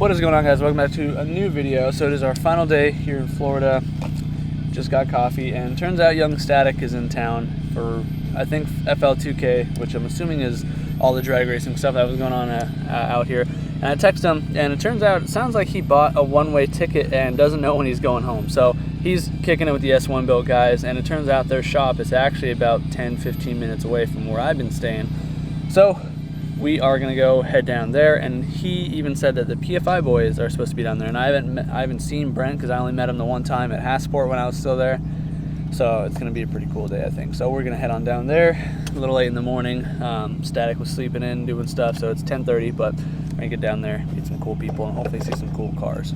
What is going on, guys? Welcome back to a new video. So it is our final day here in Florida. Just got coffee, and turns out YoungStatic is in town for, I think, FL2K, which I'm assuming is all the drag racing stuff that was going on out here. And I text him, and it turns out, it sounds like he bought a one-way ticket and doesn't know when he's going home. So he's kicking it with the S1Built guys, and it turns out their shop is actually about 10-15 minutes away from where I've been staying. So we are gonna go head down there, and he even said that the PFI boys are supposed to be down there. And I haven't seen Brent because I only met him the one time at Hassport when I was still there. So it's gonna be a pretty cool day, I think. So we're gonna head on down there a little late in the morning. Static was sleeping in, doing stuff, so it's 10:30, but we're gonna get down there, meet some cool people, and hopefully see some cool cars.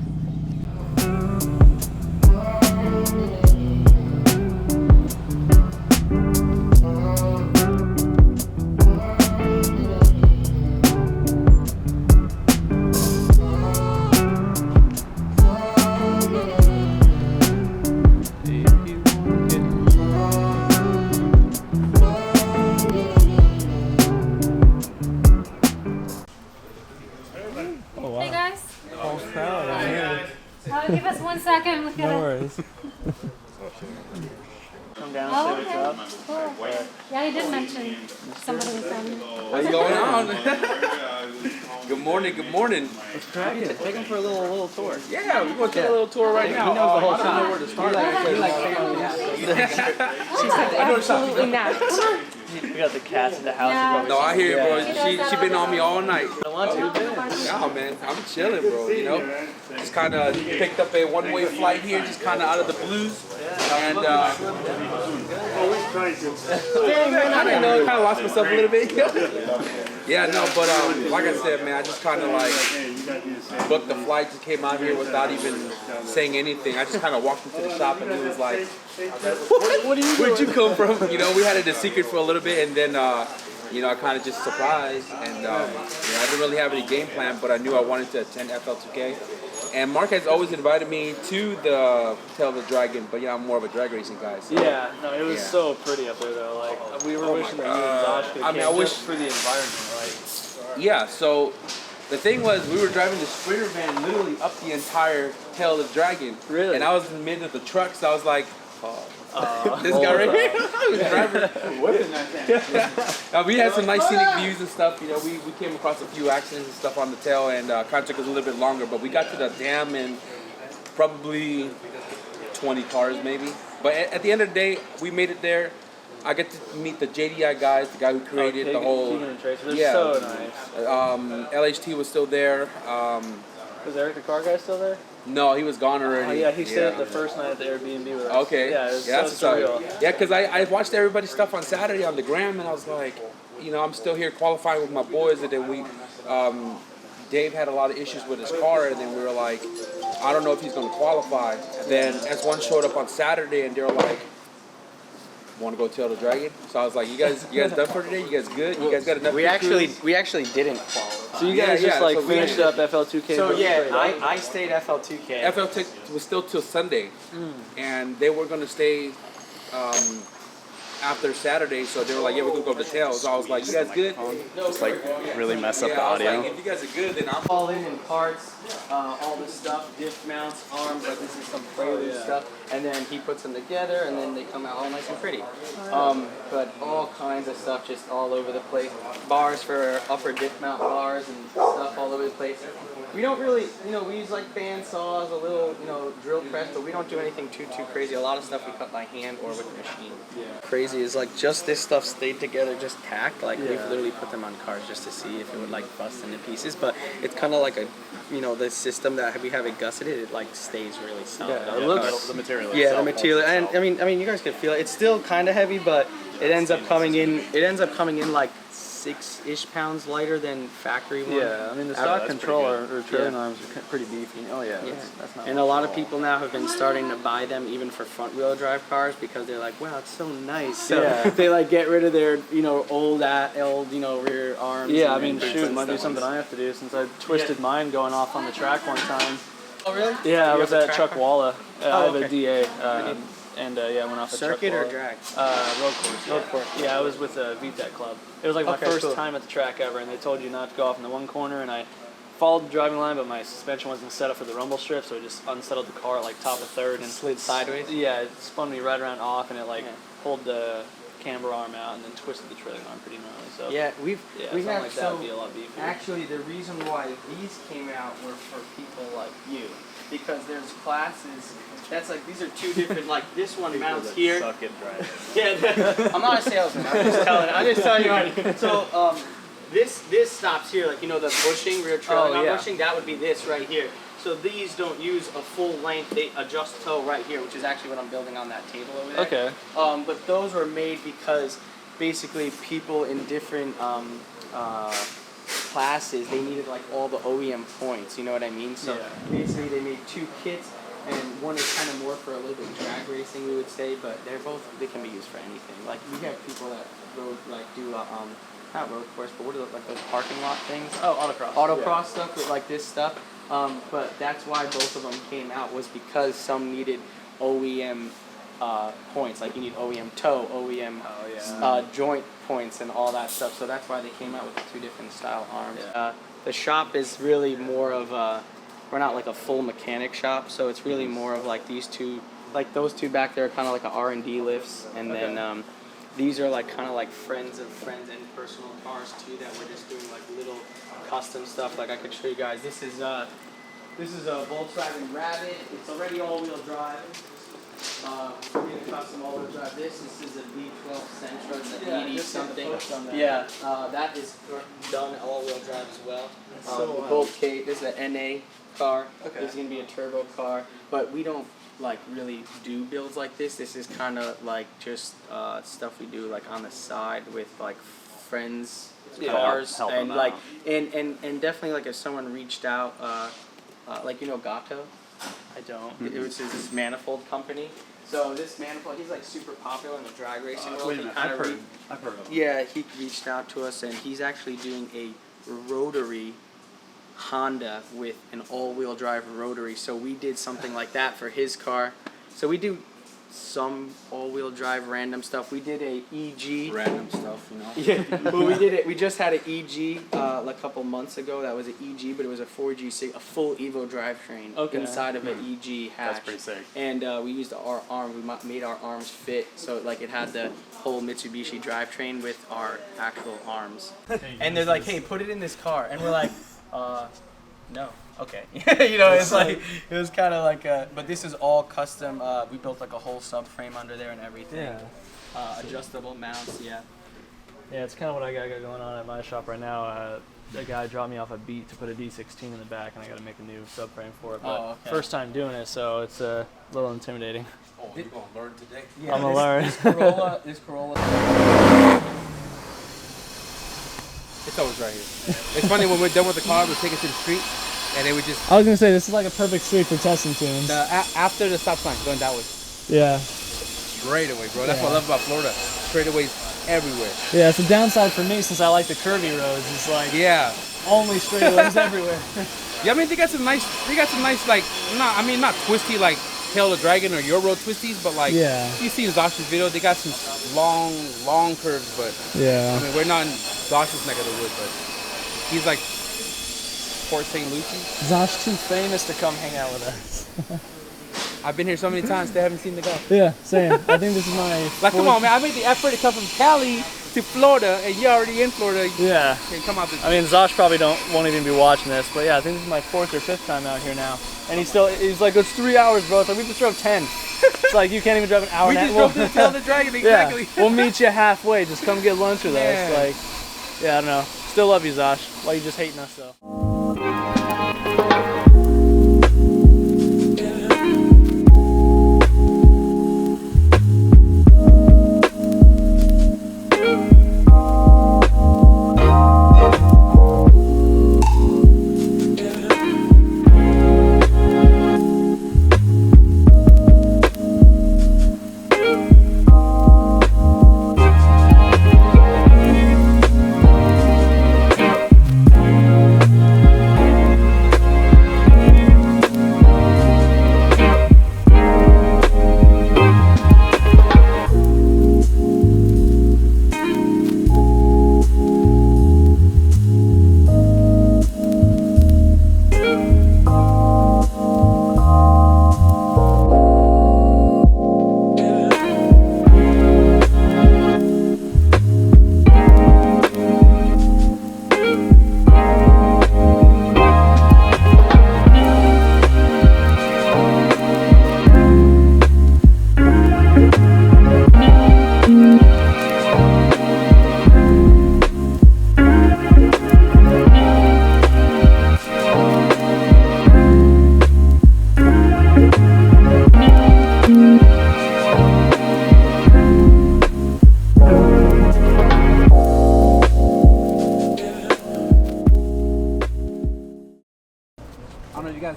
Hey guys. Give us 1 second. Look at No it. worries. Come down, Oh, say okay. what's up. Cool. Yeah, you did mention somebody was coming. What's going on? Good morning, good morning. Take him for a little tour. Yeah, we're going to take a little tour right now. He knows the whole I don't know time. where to start. Absolutely not. Come on. We got the cats in the house. Yeah. No, I hear it, bro. She been on me all night. I want to. Yeah, man, I'm chilling, bro. You know, just kind of picked up a one-way flight here, just kind of out of the blues, and kind of lost myself a little bit. Yeah, no, but like I said, man, I just kind of like booked the flight, just came out here without even saying anything. I just kind of walked into the shop, and he was like, "What are you? Where'd you come from?" You know, we had it a secret for a little bit, and then you know, I kind of just surprised, and you know, I didn't really have any game plan, but I knew I wanted to attend FL2K. And Mark has always invited me to the Tail of the Dragon, but yeah, I'm more of a drag racing guy. So. Yeah, no, it was so pretty up there though. Like we were wishing that you and Josh could I wish for the environment, like. Yeah, so the thing was, we were driving the Sprinter van literally up the entire Tail of the Dragon. Really? And I was in the middle of the truck, so I was like, this guy right here, was driving. We had some nice scenic views and stuff. You know, we came across a few accidents and stuff on the tail, and kind of took us a little bit longer. But we got to the dam in probably 20 cars maybe. But at the end of the day, we made it there. I get to meet the JDI guys, the guy who created the whole. They're so nice. LHT was still there. Was Eric the car guy still there? No, he was gone already. Oh yeah, he stayed the first night at the Airbnb with us. Okay. Yeah, it was that's so surreal. Yeah, because I watched everybody's stuff on Saturday on the gram, and I was like, you know, I'm still here qualifying with my boys, and then Dave had a lot of issues with his car, and then we were like, I don't know if he's going to qualify. And then S1 showed up on Saturday, and they were like, want to go Tail the Dragon? So I was like, you guys done for today? You guys good? You guys got enough? We actually didn't qualify. So you guys just like finished up FL2K. So yeah, I stayed FL2K. FL2 was still till Sunday, and they were gonna stay after Saturday. So they were like, yeah, we're gonna go to the Tail. So I was like, you guys good? Just like really mess up the I was audio. like, if you guys are good, then I'm. All in parts, all this stuff, diff mounts, arms, like this is some prelude stuff, and then he puts them together, and then they come out all nice and pretty. But all kinds of stuff just all over the place. Bars for upper diff mount bars and stuff all over the place. We don't really, you know, we use like band saws, a little, you know, drill press, but we don't do anything too crazy. A lot of stuff we cut by hand or with the machine. Yeah. Crazy is like just this stuff stayed together, just tacked. Like we've literally put them on cars just to see if it would like bust into pieces. But it's kind of like a, you know, the system that we have it gusseted, it like stays really solid. Yeah, it looks the material. Yeah, the material, and I mean, you guys could feel it. It's still kind of heavy, but it ends up coming in. It ends up coming in like 6-ish pounds lighter than factory one. Yeah, I mean the stock controller or trailing arms are pretty beefy. Oh yeah, that's not. And a lot of people now have been starting to buy them even for front wheel drive cars because they're like, wow, it's so nice. So they like get rid of their, you know, old you know, rear arms. Yeah, I mean shoot, might be something I have to do since I twisted mine going off on the track one time. Oh really? Yeah, I was at Chuck Walla. I have okay. a DA. And yeah, I went off a circuit truck or drag? Road course. Road course. Yeah, I was with a VTEC club. It was like my first time at the track ever, and they told you not to go off in the one corner, and I followed the driving line, but my suspension wasn't set up for the rumble strip, so it just unsettled the car at like top of third and slid sideways. Yeah, it spun me right around off, and it like pulled the camber arm out and then twisted the trailing arm pretty gnarly. So Yeah, we've something had, like that would be a lot beefier. actually the reason why these came out were for people like you, because there's classes. That's like, these are two different, like this one mounts here. Suck it, right? Yeah, I'm not a salesman. I'm just telling you. So this stops here, like, you know, the bushing, rear trailing arm bushing. That would be this right here. So these don't use a full length. They adjust toe right here, which is actually what I'm building on that table over there. Okay. But those were made because basically people in different classes, they needed like all the OEM points. You know what I mean? So basically they made two kits. And one is kind of more for a little bit of drag racing, we would say, but they can be used for anything. Like, we have people that do not road course, but what are like those parking lot things? Oh, autocross. Autocross stuff with like this stuff. But that's why both of them came out, was because some needed OEM points. Like, you need OEM toe, OEM joint points, and all that stuff. So that's why they came out with the two different style arms. The shop is really more of a... We're not like a full mechanic shop, so it's really more of like these two, like those two back there are kind of like a R&D lifts, and then these are like kind of like friends of friends and personal cars too, that we're just doing like little custom stuff. Like I could show you guys. This is a Volkswagen Rabbit. It's already all-wheel drive. We're doing custom all-wheel drive. This is a V12 Sentra. It's an 80 something. That is done all-wheel drive as well. Bolt K. This is an NA car. Okay. This is gonna be a turbo car, but we don't like really do builds like this. This is kind of like just stuff we do like on the side with like friends' cars, help and them like out. and definitely like if someone reached out, like, you know, Gato. I don't. It was this manifold company. So this manifold, he's like super popular in the drag racing world. Wait a minute, I've heard of him. Yeah, he reached out to us, and he's actually doing a rotary Honda with an all-wheel drive rotary. So we did something like that for his car. So we do some all-wheel drive random stuff. We did a EG. Random stuff, you know. Yeah, but we did it. We just had an EG a couple months ago. That was an EG, but it was a 4G, a full Evo drivetrain inside of an EG hatch. That's pretty sick. And we used our arms. We made our arms fit, so like it had the whole Mitsubishi drivetrain with our actual arms. And they're like, "Hey, put it in this car," and we're like, "No." Okay. You know, it's like, it was kind of like but this is all custom. We built like a whole subframe under there and everything. Yeah. Adjustable mounts, yeah. Yeah, it's kind of what I got going on at my shop right now. The guy dropped me off a beat to put a D16 in the back, and I got to make a new subframe for it. But first time doing it, so it's a little intimidating. Oh, you're going to learn today? Yeah, I'm going to learn. This Corolla. It's always right here. It's funny, when we're done with the car, we take it to the street, and then we just... I was going to say, this is like a perfect street for testing tunes. After the stop sign, going that way. Yeah. Straight away, bro. That's what I love about Florida. Straightaways everywhere. Yeah, it's a downside for me since I like the curvy roads. It's like only straightaways everywhere. Yeah, I mean they got some nice like not twisty like Tail of the Dragon or your road twisties, but like you see in Zosh's video, they got some long curves, but I mean we're not in Zosh's neck of the woods, but he's like Port St. Lucie. Zosh too famous to come hang out with us. I've been here so many times, still haven't seen the golf. Yeah, same. I think this is my like, come on, man! I made the effort to come from Cali to Florida, and you're already in Florida. Yeah. Can't come out this. I mean, Zosh probably won't even be watching this, but yeah, I think this is my 4th or 5th time out here now, and he's like, it's 3 hours, bro. It's like we just drove 10. It's like you can't even drive an hour. We just drove to the Tail of the Dragon, exactly. Yeah, we'll meet you halfway. Just come get lunch with us. Like, yeah, I don't know. Still love you, Zosh. Why are you just hating us though?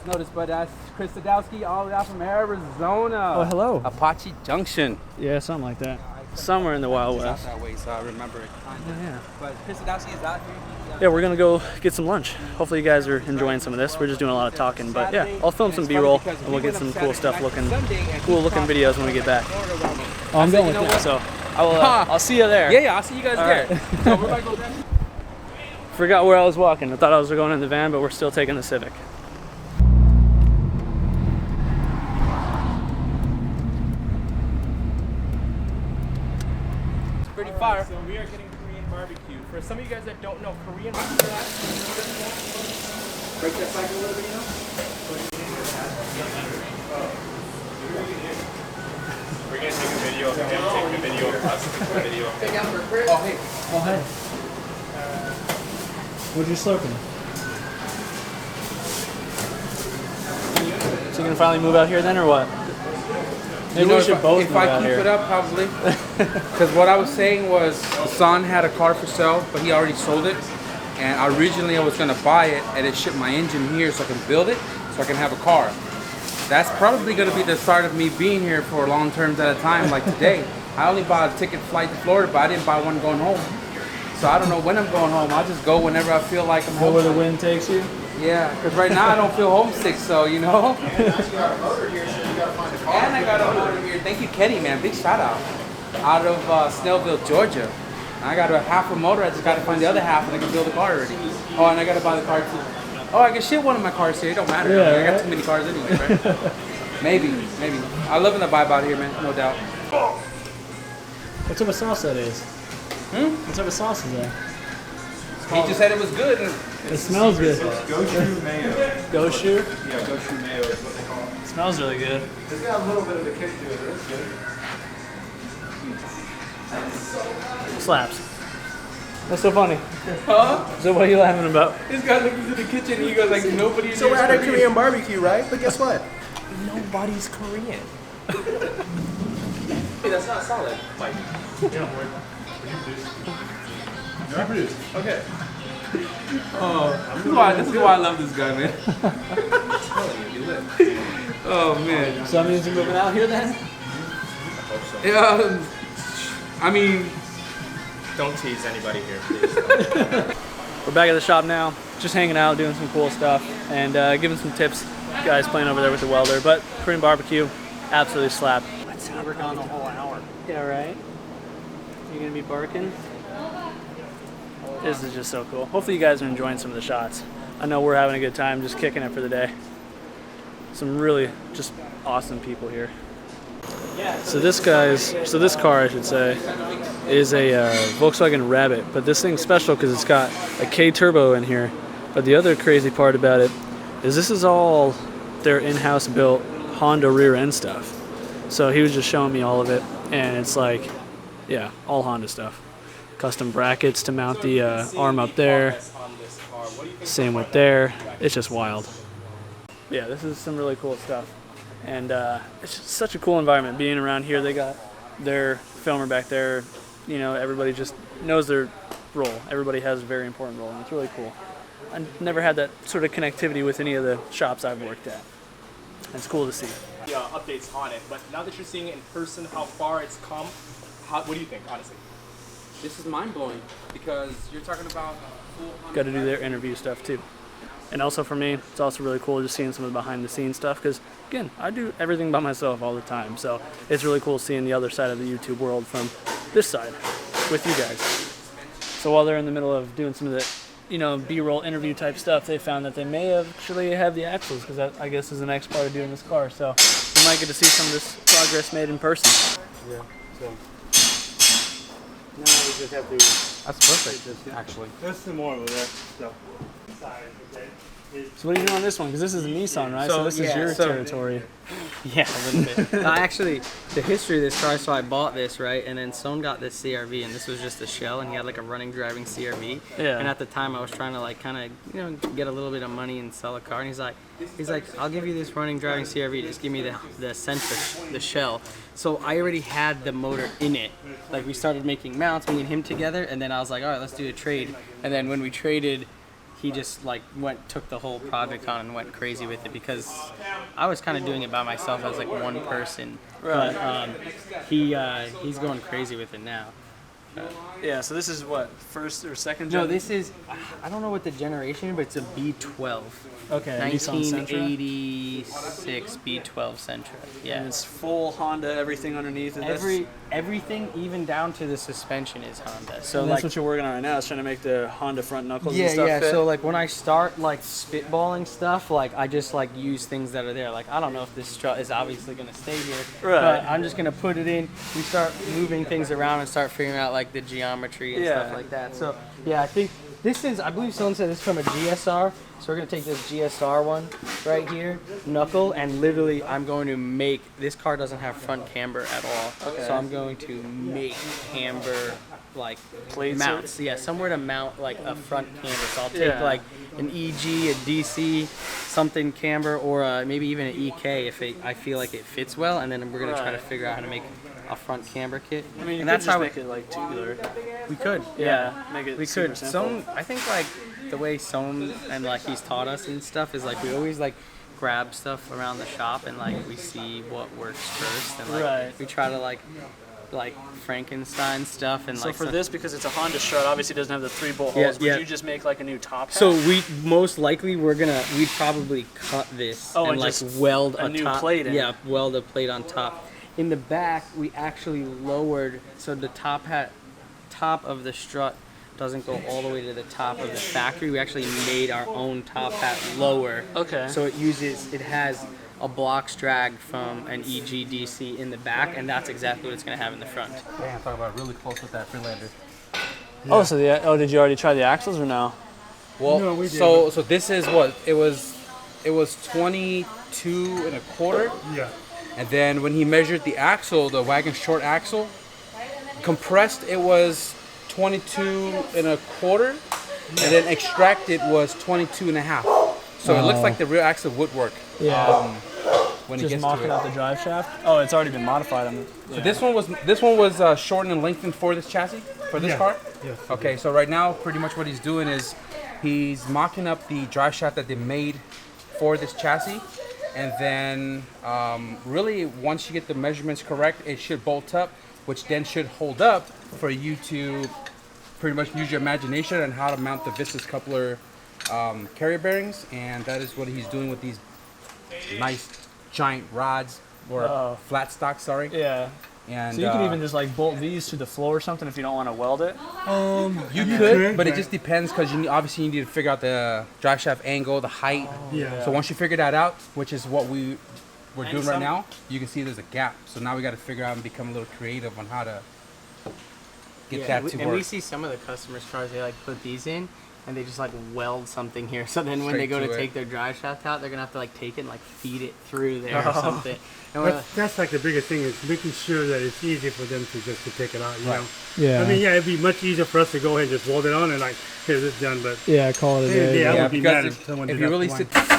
guys noticed, but that's ChrisSadowski all the way out from Arizona. Oh, hello. Apache Junction. Yeah, something like that. Somewhere in the Wild It's out West. that way, so I remember it. Yeah. But ChrisSadowski is out here. Yeah, we're gonna go get some lunch. Hopefully you guys are enjoying some of this. We're just doing a lot of talking, but yeah, I'll film some B-roll and we'll get some cool stuff cool looking videos when we get back. Oh, I'm going with you. So I'll see you there. Yeah, I'll see you guys there. Right. So we're about to go down. Forgot where I was walking. I thought I was going in the van, but we're still taking the Civic. It's pretty fire. So we are getting Korean barbecue. For some of you guys that don't know, Korean barbecue. Break that cycle a little bit, you know? We're gonna take a video of him, take a video of us, take a video of him. Oh, hey. Oh, hey. What'd you slurping? So you gonna finally move out here then, or what? Maybe we should both move out If I keep here. it up, probably. Because what I was saying was, Hassan had a car for sale, but he already sold it. And originally I was gonna buy it and then ship my engine here so I can build it, so I can have a car. That's probably gonna be the start of me being here for long terms at a time, like today. I only bought a ticket flight to Florida, but I didn't buy one going home. So I don't know when I'm going home. I'll just go whenever I feel like I'm home. Where the wind takes you? Yeah, because right now I don't feel homesick, so you know. And I got a motor here. Thank you, Kenny, man. Big shout out. Out of Snellville, Georgia. I got a half a motor. I just got to find the other half, and I can build a car already. Oh, and I got to buy the car too. Oh, I can ship one of my cars here. It don't matter. Yeah, I got too many cars anyway, right? maybe. I love in the vibe out here, man. No doubt. What type of sauce that is? What type of sauce is that? He just said it was good. And It smells good. Goshu mayo. Goshu? Yeah, Goshu mayo is what they call it. It smells really good. It's got a little bit of a kick to it, but it's good. Slaps. That's so funny. huh? So what are you laughing about? This guy looked into the kitchen and he goes like, nobody. So we're at a Korean barbecue, right? But guess what? Nobody's Korean. Hey, that's not solid. Like, Okay. oh, this is why I love this guy, man. Oh man. So that means you're moving out here then? Yeah. I mean, Don't tease anybody here, please. We're back at the shop now, just hanging out, doing some cool stuff, and giving some tips. Guys playing over there with the welder, but Korean barbecue, absolutely slap. We're gone a whole hour. Yeah, right? You gonna be barking? This is just so cool. Hopefully you guys are enjoying some of the shots. I know we're having a good time just kicking it for the day. Some really just awesome people here. So this car I should say, is a Volkswagen Rabbit, but this thing's special because it's got a K turbo in here. But the other crazy part about it is this is all their in-house built Honda rear end stuff. So he was just showing me all of it, and it's like, yeah, all Honda stuff. Custom brackets to mount the arm up there. Same with there. It's just wild. Yeah, this is some really cool stuff. And it's just such a cool environment being around here. They got their filmer back there. You know, everybody just knows their role. Everybody has a very important role, and it's really cool. I never had that sort of connectivity with any of the shops I've worked at. It's cool to see. Updates on it, but now that you're seeing it in person, how far it's come, what do you think, honestly? this is mind blowing because you're talking about Got to do their interview stuff too. And also for me, it's also really cool just seeing some of the behind the scenes stuff because, again, I do everything by myself all the time. So it's really cool seeing the other side of the YouTube world from this side with you guys. So while they're in the middle of doing some of the, you know, B-roll interview type stuff, they found that they may have actually have the axles because that, I guess, is the next part of doing this car. So you might get to see some of this progress made in person. Yeah, so now we just have to. That's perfect, actually. There's some more over there, so. So what are you doing on this one? Because this is a Nissan, right? So this is your territory. Yeah, a little bit. Actually, the history of this car, so I bought this, right? And then Son got this CRV, and this was just a shell, and he had like a running driving CRV. Yeah. And at the time, I was trying to like kind of, you know, get a little bit of money and sell a car. And he's like, I'll give you this running driving CRV, just give me the sensor, the shell. So I already had the motor in it. Like we started making mounts, me and him together, and then I was like, all right, let's do a trade. And then when we traded, he just like took the whole project on and went crazy with it, because I was kind of doing it by myself as like one person. Right. But he's going crazy with it now. Yeah, so this is what, first or second gen? No, this is, I don't know what the generation is, but it's a B12. Okay, 1986 B12 Sentra. Yeah. And it's full Honda, everything underneath it. Everything, even down to the suspension, is Honda. So that's like, what you're working on right now, is trying to make the Honda front knuckles and stuff yeah. fit? So like when I start like spitballing stuff, like I just like use things that are there. Like I don't know if this strut is obviously gonna stay here, Right. but I'm just gonna put it in. We start moving things around and start figuring out like the geometry and stuff like that. So yeah, I think this is, I believe someone said this is from a GSR. So we're gonna take this GSR one right here, knuckle, and literally I'm going to make, this car doesn't have front camber at all. Okay. So I'm going to make camber like Plates mounts. Yeah, somewhere to mount like a front camber. So I'll take like an EG, a DC, something camber, or maybe even an EK if I feel like it fits well, and then we're gonna try to figure out how to make a front camber kit. I mean, you and could that's just how make it like tubular. we could. Yeah, make it We super could. simple. Some, I think like the way Sohn and like he's taught us and stuff is like we always like grab stuff around the shop and like we see what works first, and like we try to like Frankenstein stuff. And So like for this, because it's a Honda strut, obviously it doesn't have the 3 bolt Yeah, holes, would yeah. you just make like a new top hat? So we most likely we'd probably cut this Oh, and and like just weld a a new top, plate in. Yeah, weld a plate on top. In the back, we actually lowered, so the top of the strut doesn't go all the way to the top of the factory. We actually made our own top hat lower. Okay. So it has a blocks drag from an EGDC in the back, and that's exactly what it's going to have in the front. Damn, talk about really close with that Freelander. Oh, so did you already try the axles or no? Well, No, we so this is what it was 22 and a quarter. Yeah. And then when he measured the axle, the wagon short axle, compressed it was 22 and a quarter, and then extracted was 22 and a half. So it looks like the real axle would work. Yeah. When it Just gets mocking to out it. the drive shaft? Oh, it's already been modified on the... So this one was shortened and lengthened for this chassis, for this car. Yes. Okay, so right now, pretty much what he's doing is he's mocking up the drive shaft that they made for this chassis, and then really once you get the measurements correct, it should bolt up, which then should hold up for you to pretty much use your imagination on how to mount the Vistas coupler carrier bearings, and that is what he's doing with these nice giant rods, or flat stock, sorry. Yeah. And So you can even just like bolt these to the floor or something if you don't want to weld it? you could, but it just depends, because obviously you need to figure out the drive shaft angle, the height. Yeah. So once you figure that out, which is what we're doing right now, you can see there's a gap. So now we got to figure out and become a little creative on how to get that to and work. we see some of the customers' cars, they like put these in and they just like weld something here. So then when Straight they go to to it. take their drive shaft out, they're gonna have to like take it and like feed it through there or something. And we're That's like the biggest thing, is making sure that it's easy for them to just to take it out, you know? Yeah. I mean, yeah, it'd be much easier for us to go ahead and just weld it on and like, here, this is done, but Yeah, call it a day. I Yeah, would be because mad if someone if did you that really for sit. mine.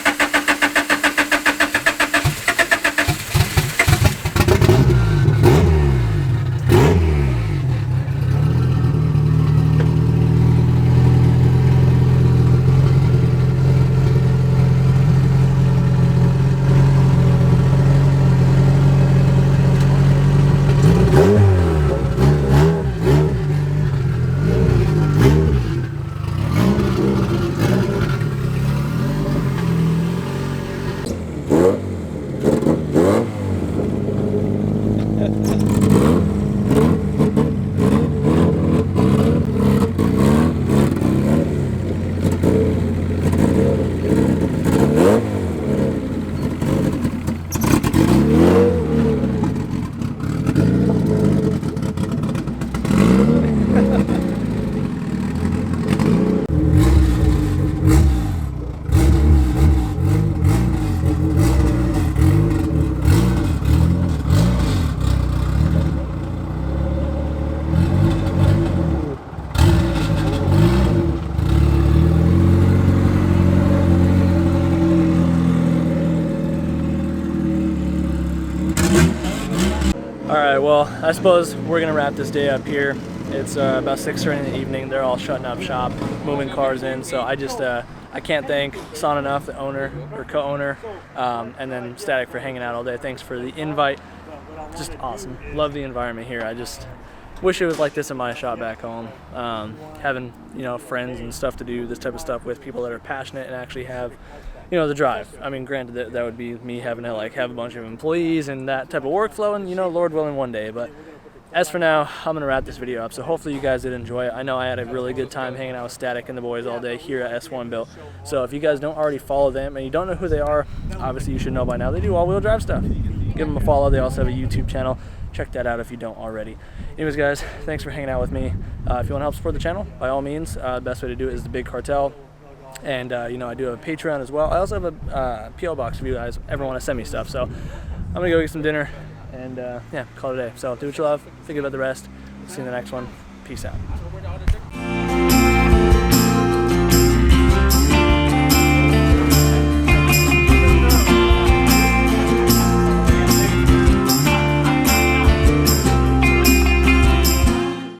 All right, well, I suppose we're gonna wrap this day up here. It's about 6:30 in the evening. They're all shutting up shop, moving cars in. So I can't thank Son enough, the owner or co-owner, and then Static for hanging out all day. Thanks for the invite. Just awesome. Love the environment here. I just wish it was like this in my shop back home. Having, you know, friends and stuff to do this type of stuff with, people that are passionate and actually have, you know, the drive. I mean, granted that would be me having to like have a bunch of employees and that type of workflow, and, you know, Lord willing one day. But as for now, I'm gonna wrap this video up. So hopefully you guys did enjoy it. I know I had a really good time hanging out with Static and the boys all day here at S1Built. So if you guys don't already follow them and you don't know who they are, obviously you should know by now. They do all-wheel drive stuff. Give them a follow. They also have a YouTube channel. Check that out if you don't already. Anyways, guys, thanks for hanging out with me. If you want to help support the channel, by all means, the best way to do it is the Big Cartel. And, you know, I do have a Patreon as well. I also have a P.O. box if you guys ever want to send me stuff. So I'm going to go get some dinner and, yeah, call it a day. So do what you love. Think about the rest. See you in the next one. Peace out.